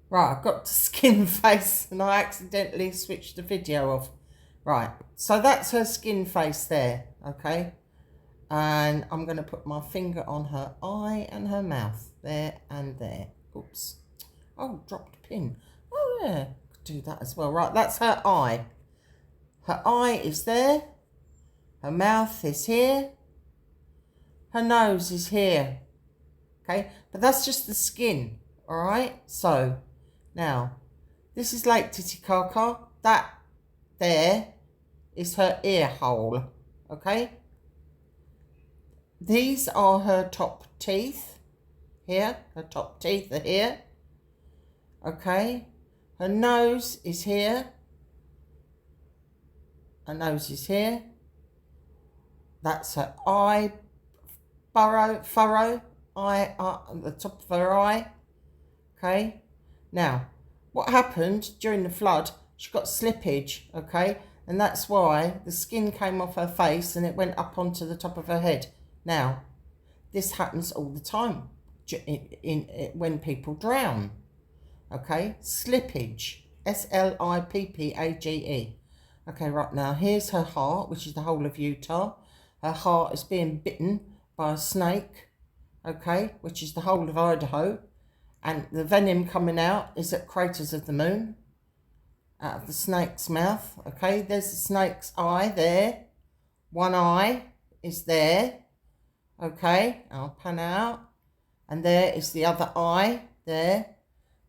Right, I've got to skin face and I accidentally switched the video off. Right, so that's her skin face there, okay? And I'm going to put my finger on her eye and her mouth, there and there. Oops. Oh, dropped a pin. Oh, yeah, could do that as well. Right, that's her eye. Her eye is there. Her mouth is here. Her nose is here. Okay, but that's just the skin, all right? So, now, this is Lake Titicaca. That there is her ear hole, okay? These are her top teeth here. Her top teeth are here, okay? Her nose is here. Her nose is here. That's her eye furrow, eye at the top of her eye, okay? Now, what happened during the flood, she got slippage, okay? And that's why the skin came off her face and it went up onto the top of her head. Now, this happens all the time when people drown, okay? Slippage, Slippage. Okay, right now, here's her heart, which is the whole of Utah. Her heart is being bitten by a snake, okay, which is the whole of Idaho. And the venom coming out is at craters of the moon, out of the snake's mouth. Okay, there's the snake's eye there. One eye is there. Okay, I'll pan out. And there is the other eye there.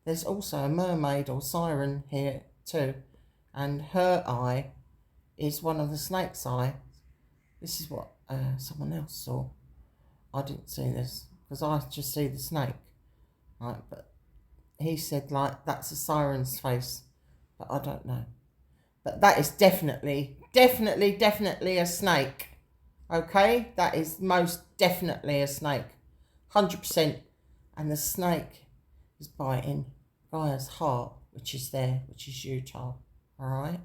There's also a mermaid or siren here too. And her eye is one of the snake's eye. This is what someone else saw. I didn't see this because I just see the snake. Right, but he said like that's a siren's face, but I don't know. But that is definitely a snake. Okay, that is most definitely a snake, 100%. And the snake is biting Gaia's heart, which is there, which is Utah. All right,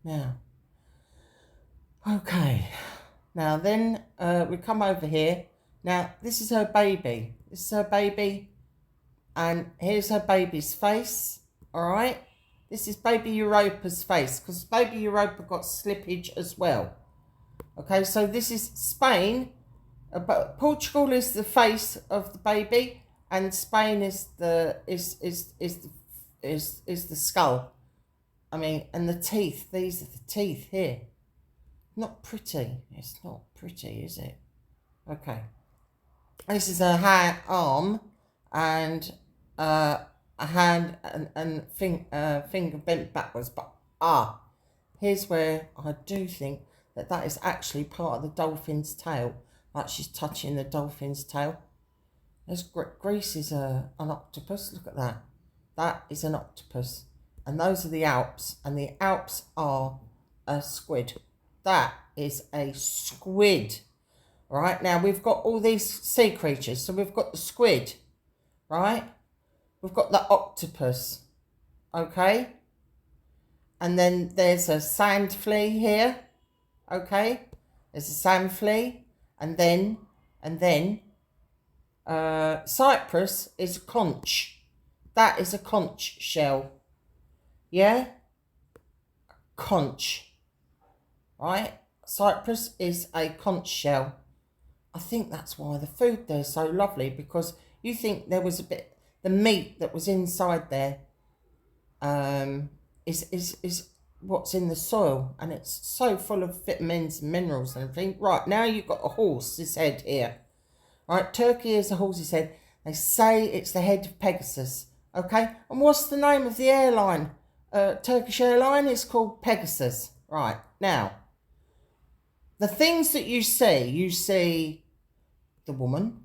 now. Okay, now then we come over here. Now this is her baby. This is her baby. And here's her baby's face, all right? This is baby Europa's face, because baby Europa got slippage as well. Okay, so this is Spain, but Portugal is the face of the baby, and Spain is the skull. I mean, and the teeth. These are the teeth here. Not pretty. It's not pretty, is it? Okay. This is her arm, and a hand and finger bent backwards. But here's where I do think that is actually part of the dolphin's tail. Like she's touching the dolphin's tail. There's Greece is an octopus. Look at that. That is an octopus. And those are the Alps. And the Alps are a squid. That is a squid. Right, now we've got all these sea creatures. So we've got the squid, right? We've got the octopus, okay? And then there's a sand flea here, okay? There's a sand flea. And then Cyprus is a conch. That is a conch shell. Yeah? Conch, right? Cyprus is a conch shell. I think that's why the food there is so lovely, because you think there was a bit, the meat that was inside there is what's in the soil, and it's so full of vitamins and minerals and everything. Right, now you've got a horse's head here. Right, Turkey is a horse's head. They say it's the head of Pegasus. Okay, and what's the name of the airline? Turkish airline is called Pegasus. Right, now, the things that you see the woman,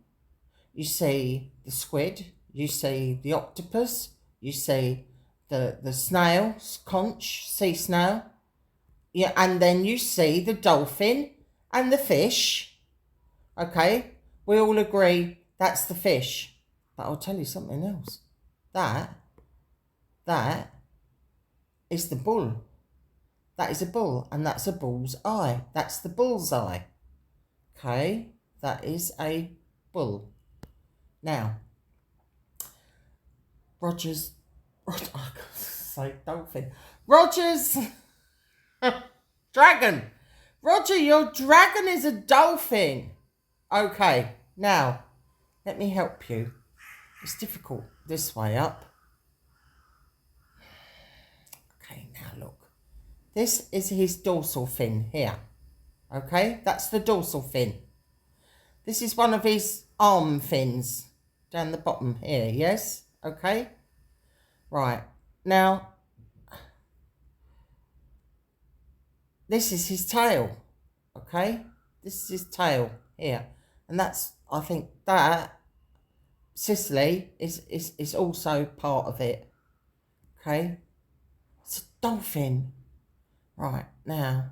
you see the squid, you see the octopus, you see the snail, conch, sea snail, yeah, and then you see the dolphin and the fish. Okay, we all agree that's the fish. But I'll tell you something else. That is the bull. That is a bull, and that's a bull's eye. That's the bull's eye. Okay, that is a bull. Now, Roger's I can't say dolphin. Roger's dragon. Roger, your dragon is a dolphin. Okay, now let me help you. It's difficult this way up. Okay, now look. This is his dorsal fin here. Okay, that's the dorsal fin. This is one of his arm fins down the bottom here, yes? Okay, right. Now, this is his tail, okay? This is his tail here. And that's, I think that, Sicily is also part of it, okay? It's a dolphin. Right, now,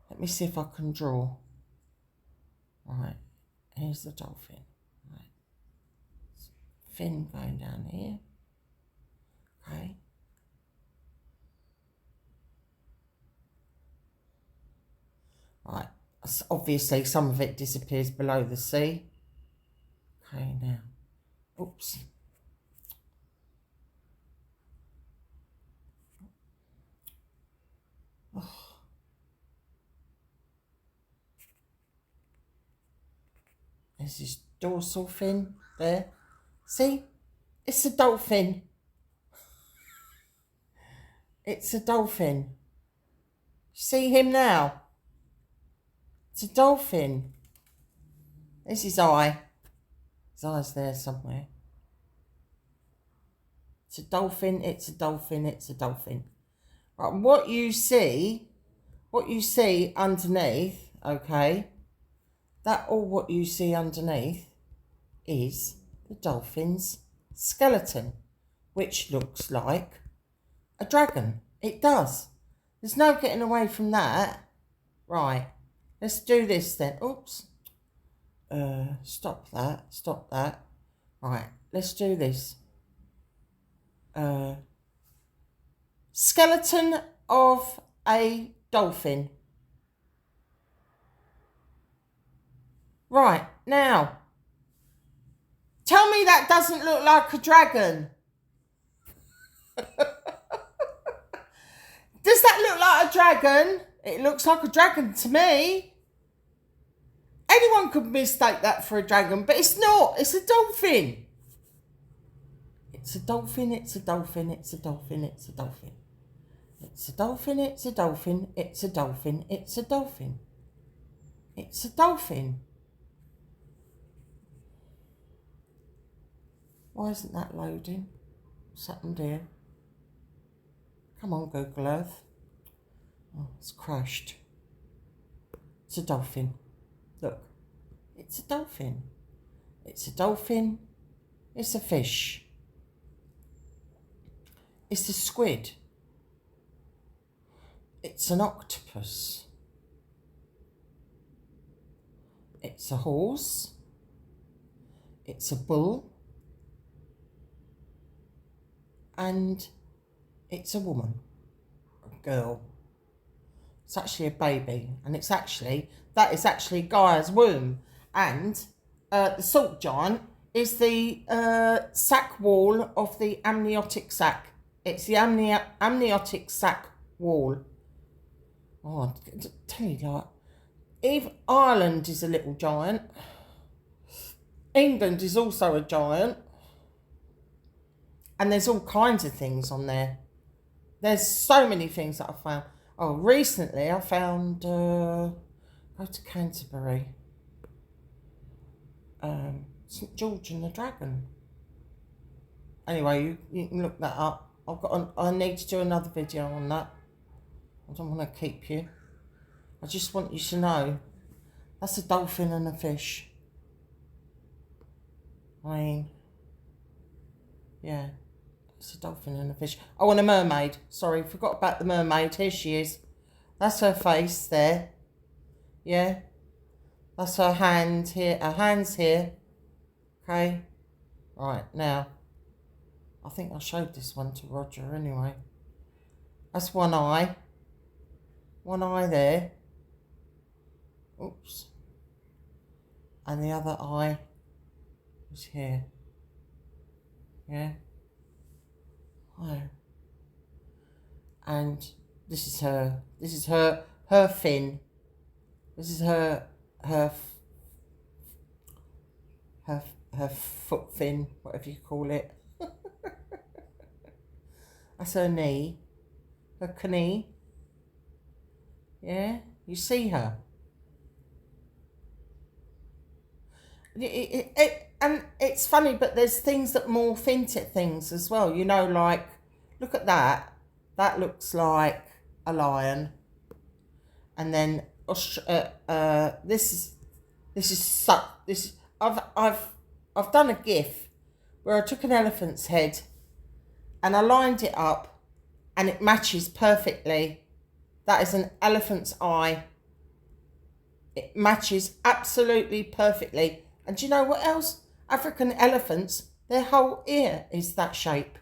let me see if I can draw. Right, here's the dolphin. Right. Fin going down here. Okay. Right. Obviously, some of it disappears below the sea. Okay, now. Oops. Oh. There's his dorsal fin there. See? It's a dolphin. It's a dolphin. See him now? It's a dolphin. There's his eye. His eye's there somewhere. It's a dolphin, it's a dolphin, it's a dolphin. Right, what you see underneath, okay, that all what you see underneath is the dolphin's skeleton, which looks like a dragon. It does. There's no getting away from that. Right, let's do this then. Oops. Stop that. Right, let's do this. Skeleton of a dolphin. Right, now, tell me that doesn't look like a dragon. Does that look like a dragon? It looks like a dragon to me. Anyone could mistake that for a dragon, but it's not. It's a dolphin. It's a dolphin, it's a dolphin, it's a dolphin, it's a dolphin. It's a dolphin, it's a dolphin, it's a dolphin, it's a dolphin. It's a dolphin. Why isn't that loading? What's happened here? Come on, Google Earth. Oh, it's crashed. It's a dolphin. Look, it's a dolphin. It's a dolphin. It's a fish. It's a squid. It's an octopus. It's a horse. It's a bull. And it's a woman, a girl. It's actually a baby, and that is actually Gaia's womb. And the salt giant is the sac wall of the amniotic sac. It's the amniotic sac wall. Oh, I tell you that. Even Ireland is a little giant. England is also a giant. And there's all kinds of things on there. There's so many things that I found. Oh, recently I found, go to Canterbury, St George and the Dragon. Anyway, you can look that up. I need to do another video on that. I don't want to keep you. I just want you to know that's a dolphin and a fish. I mean, yeah. It's a dolphin and a fish. Oh, and a mermaid. Sorry, forgot about the mermaid. Here she is. That's her face there. Yeah. That's her hand here. Her hand's here. Okay. Right, now. I think I showed this one to Roger anyway. That's one eye. One eye there. Oops. And the other eye is here. Yeah. And this is her. This is her fin. This is her her her foot fin, whatever you call it. That's her knee, her knee. Yeah, you see her. And it's funny, but there's things that morph into things as well. You know, like, look at that. That looks like a lion. And then I've done a GIF where I took an elephant's head and I lined it up, and it matches perfectly. That is an elephant's eye. It matches absolutely perfectly. And do you know what else? African elephants, their whole ear is that shape.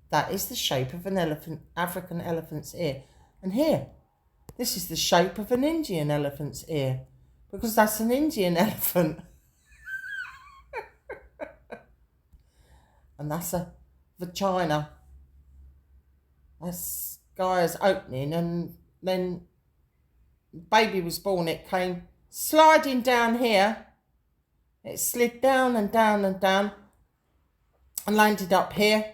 That is the shape of an African elephant's ear. And here, this is the shape of an Indian elephant's ear, because that's an Indian elephant. And that's a vagina. That's Gaia's opening, and then baby was born. It came sliding down here. It slid down and down and down and landed up here.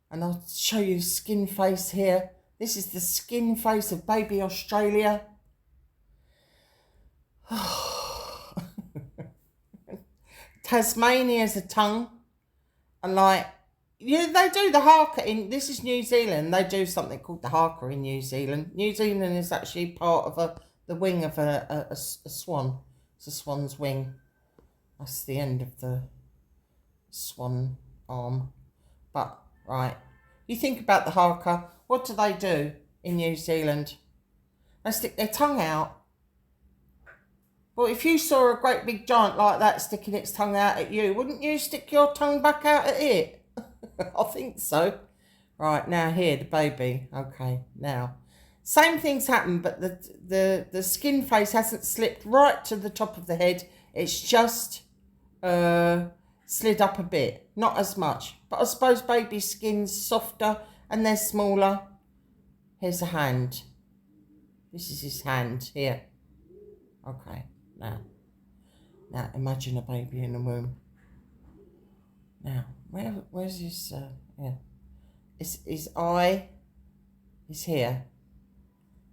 And I'll show you skin face here. This is the skin face of baby Australia. Tasmania's a tongue. And like, yeah, they do the haka in, this is New Zealand. They do something called the haka in New Zealand. New Zealand is actually part of the wing of a swan. It's a swan's wing. That's the end of the swan arm. But, right, you think about the haka. What do they do in New Zealand? They stick their tongue out. Well, if you saw a great big giant like that sticking its tongue out at you, wouldn't you stick your tongue back out at it? I think so. Right, now here, the baby. Okay, now. Same things happen, but the skin face hasn't slipped right to the top of the head. It's just slid up a bit. Not as much. But I suppose baby skin's softer and they're smaller. Here's a hand. This is his hand here. Okay, now imagine a baby in the womb. Now, where's his, yeah. His eye is here.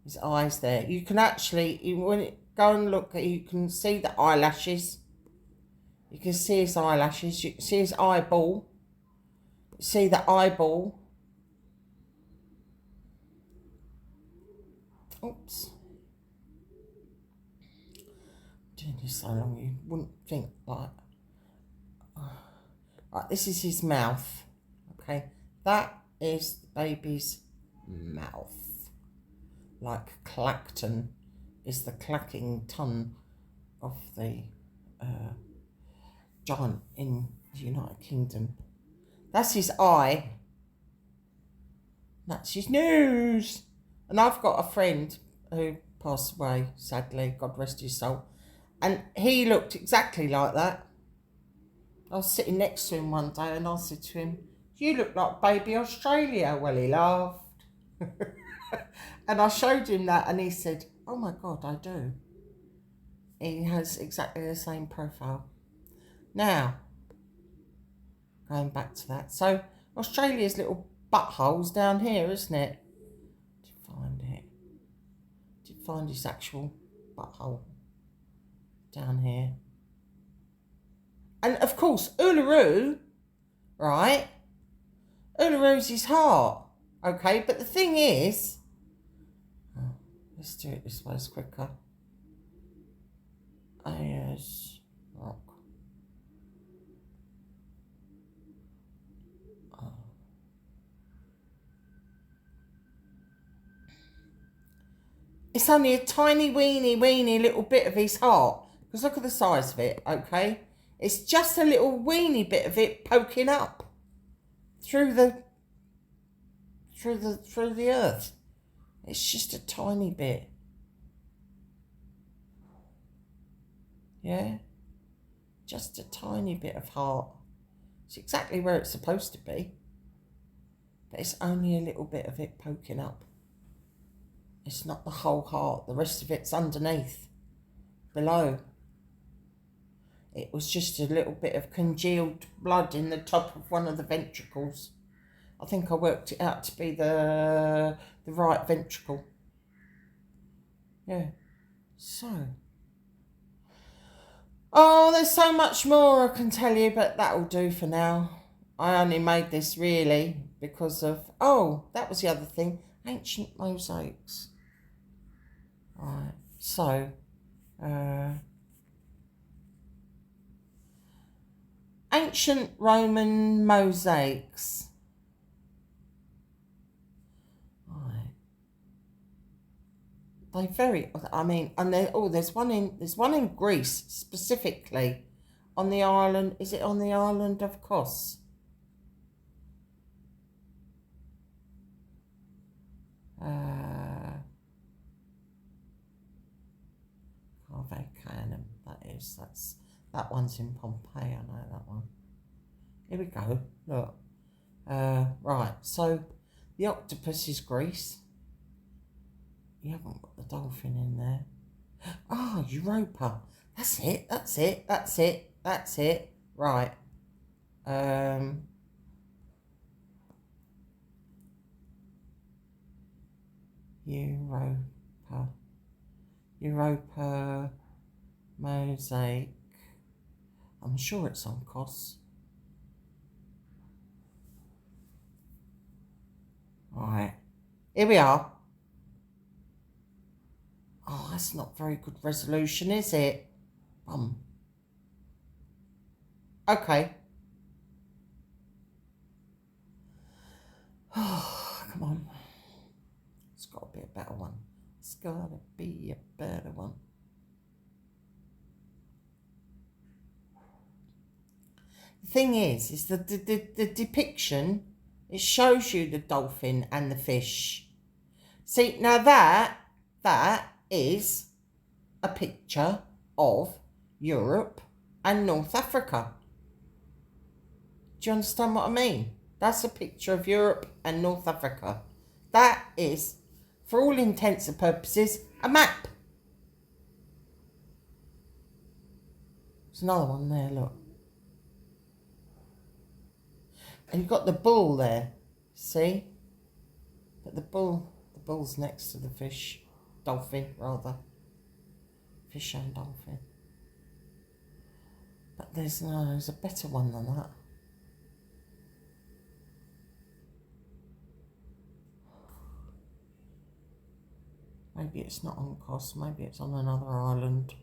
His eye's there. You can actually, when it, go and look, you can see the eyelashes. You can see his eyelashes. You can see his eyeball. See the eyeball. Oops. Doing this so long, you wouldn't think like. Right, this is his mouth. Okay, that is the baby's mouth. Like Clacton is the clacking tongue of the giant in the United Kingdom. That's his eye. That's his nose. And I've got a friend who passed away, sadly, God rest his soul. And he looked exactly like that. I was sitting next to him one day and I said to him, "You look like baby Australia." Well, he laughed. And I showed him that and he said, "Oh my God, I do." He has exactly the same profile. Now, going back to that. So, Australia's little butthole's down here, isn't it? Did find it. Did find his actual butthole down here. And of course, Uluru, right? Uluru's his heart, okay? But the thing is, let's do it this way, it's quicker. Ayers Rock. It's only a tiny weeny little bit of his heart. Because look at the size of it, okay? It's just a little weeny bit of it poking up through the earth. It's just a tiny bit. Yeah? Just a tiny bit of heart. It's exactly where it's supposed to be. But it's only a little bit of it poking up. It's not the whole heart. The rest of it's underneath, below. It was just a little bit of congealed blood in the top of one of the ventricles. I think I worked it out to be the right ventricle. Yeah. So. Oh, there's so much more I can tell you, but that'll do for now. I only made this really because of... Oh, that was the other thing. Ancient mosaics. Right. So... ancient Roman mosaics. Right. They vary. I mean, and there's one in Greece specifically, on the island. Is it on the island of Kos? Carvacanum. That one's in Pompeii. I know that one. Here we go. Look. Right. So the octopus is Greece. You haven't got the dolphin in there. Ah, Europa. That's it. Right. Europa mosaic. I'm sure it's on Kos. Right. Here we are. Oh, that's not very good resolution, is it? Okay. Oh, come on. It's got to be a better one. It's got to be a better one. The thing is that the depiction, it shows you the dolphin and the fish. See, now that is a picture of Europe and North Africa. Do you understand what I mean? That's a picture of Europe and North Africa. That is, for all intents and purposes, a map. There's another one there, look. And you've got the bull there, see? But the bull's next to the fish. Dolphin, rather. Fish and dolphin. But there's a better one than that. Maybe it's not on Kos, maybe it's on another island.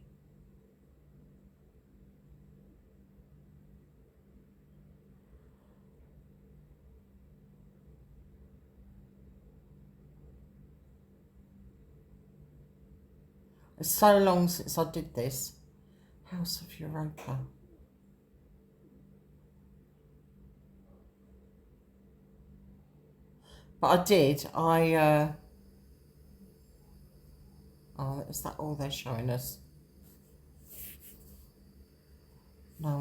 It's so long since I did this. House of Europa. But I did. Oh, is that all they're showing us? No,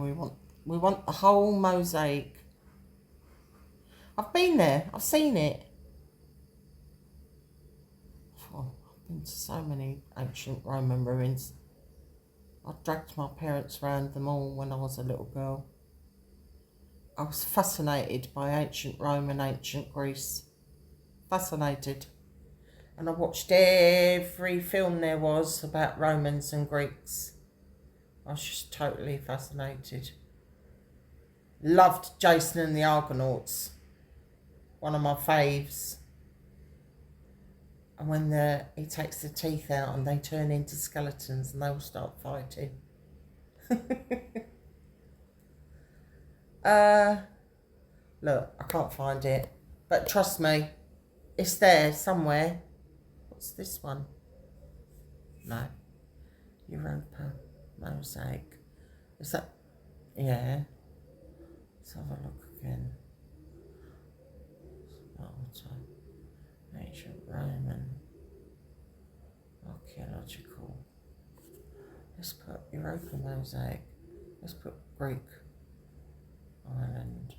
we want the whole mosaic. I've been there. I've seen it. Oh, I've been to so many ancient Roman ruins. I dragged my parents around them all when I was a little girl. I was fascinated by ancient Rome and ancient Greece. Fascinated. And I watched every film there was about Romans and Greeks. I was just totally fascinated. Loved Jason and the Argonauts. One of my faves. And when he takes the teeth out and they turn into skeletons and they all start fighting. Look, I can't find it. But trust me, it's there somewhere. What's this one? No. Europa mosaic. Is that? Yeah. Let's have a look again. Ancient Roman. Archaeological. Let's put Europa mosaic. Let's put Greek island.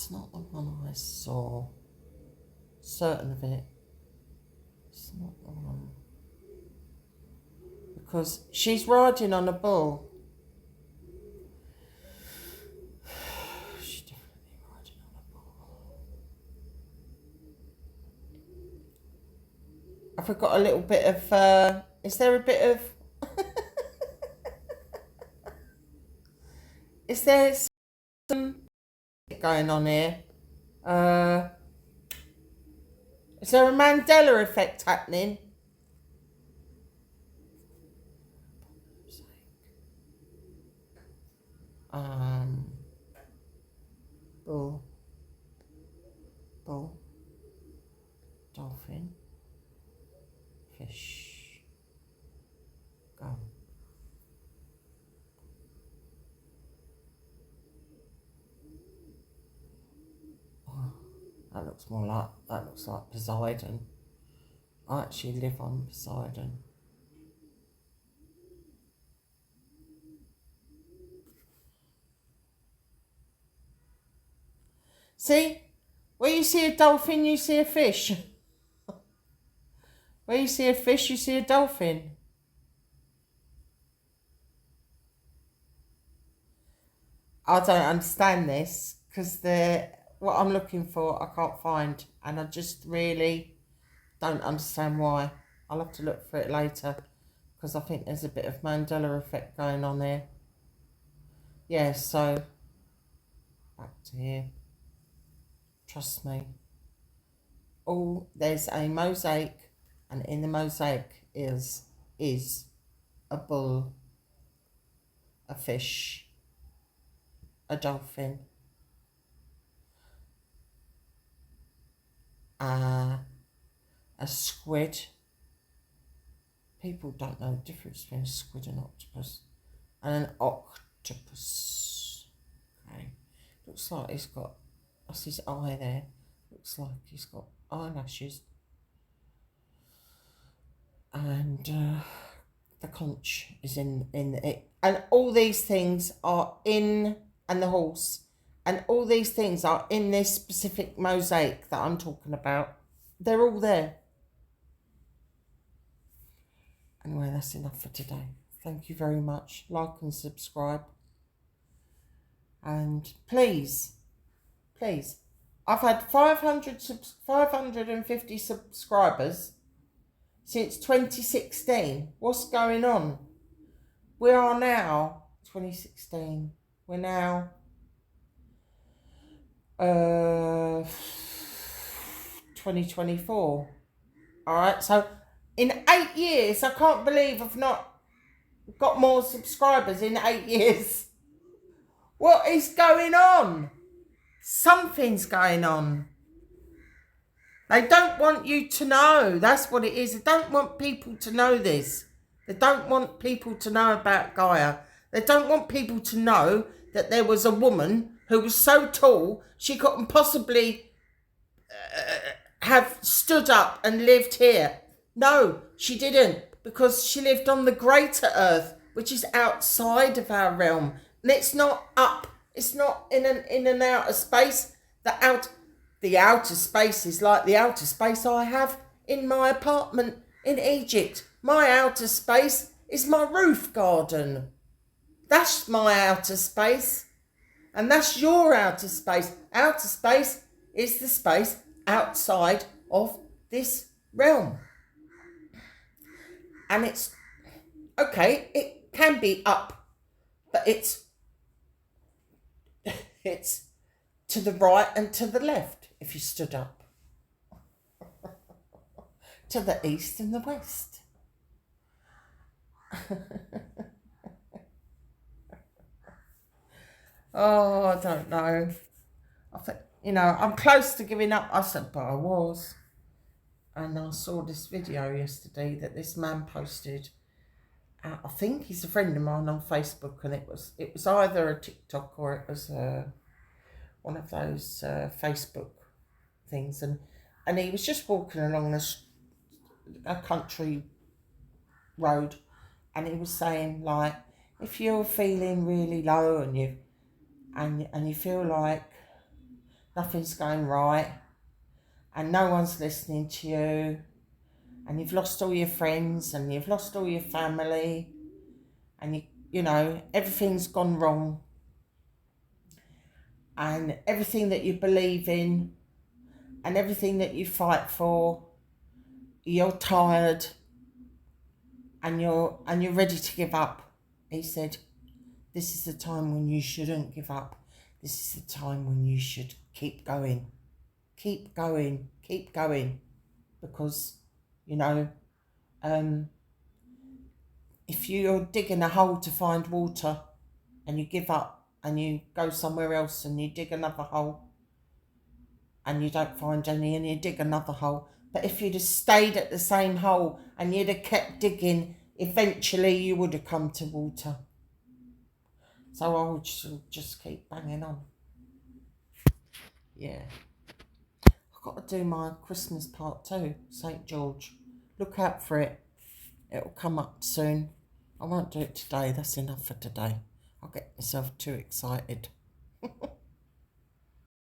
It's not the one I saw. Certain of it. It's not the one. Because she's riding on a bull. She's definitely riding on a bull. Have we got a little bit of, is there a bit of, is there some going on here? Is there a Mandela effect happening? Bull, dolphin, fish, go. Oh, that looks like Poseidon. I actually live on Poseidon. See? Where you see a dolphin, you see a fish. Where you see a fish, you see a dolphin. I don't understand this because what I'm looking for I can't find, and I just really don't understand why. I'll have to look for it later because I think there's a bit of Mandela effect going on there. Yeah, so back to here. Trust me. Oh, there's a mosaic, and in the mosaic is a bull, a fish, a dolphin, a squid. People don't know the difference between a squid and octopus. And an octopus. Okay. Looks like he's got, that's his eye there. Looks like he's got eyelashes. And the conch is in it. And all these things are in, and the horse. And all these things are in this specific mosaic that I'm talking about. They're all there. Anyway, that's enough for today. Thank you very much. Like and subscribe. And please, I've had 550 subscribers since 2016. What's going on? We are now 2016. We're now 2024. All right, so in 8 years, I can't believe I've not got more subscribers in 8 years. What is going on? Something's going on. They don't want you to know. That's what it is. They don't want people to know this. They don't want people to know about Gaia. They don't want people to know that there was a woman who was so tall she couldn't possibly have stood up and lived here. No, she didn't, because she lived on the greater earth, which is outside of our realm. And it's not up. It's not in an outer space. The outer space is like the outer space I have in my apartment in Egypt. My outer space is my roof garden. That's my outer space. And that's your outer space. Outer space is the space outside of this realm. And it's, okay, it can be up, but it's to the right and to the left if you stood up. To the east and the west. Oh, I don't know. I think, I'm close to giving up. I said, but I was. And I saw this video yesterday that this man posted. I think he's a friend of mine on Facebook, and it was either a TikTok or it was one of those Facebook things, and he was just walking along a country road, and he was saying, like, if you're feeling really low and you feel like nothing's going right, and no one's listening to you, and you've lost all your friends, and you've lost all your family, and you know, everything's gone wrong, and everything that you believe in, and everything that you fight for, you're tired, and you're ready to give up. He said, this is the time when you shouldn't give up. This is the time when you should keep going. Keep going, keep going. Because, you know, if you're digging a hole to find water and you give up and you go somewhere else and you dig another hole and you don't find any and you dig another hole. But if you'd have stayed at the same hole and you'd have kept digging, eventually you would have come to water. So I would just keep banging on. Yeah. I've got to do my Christmas part 2, St. George. Look out for it. It'll come up soon. I won't do it today. That's enough for today. I'll get myself too excited.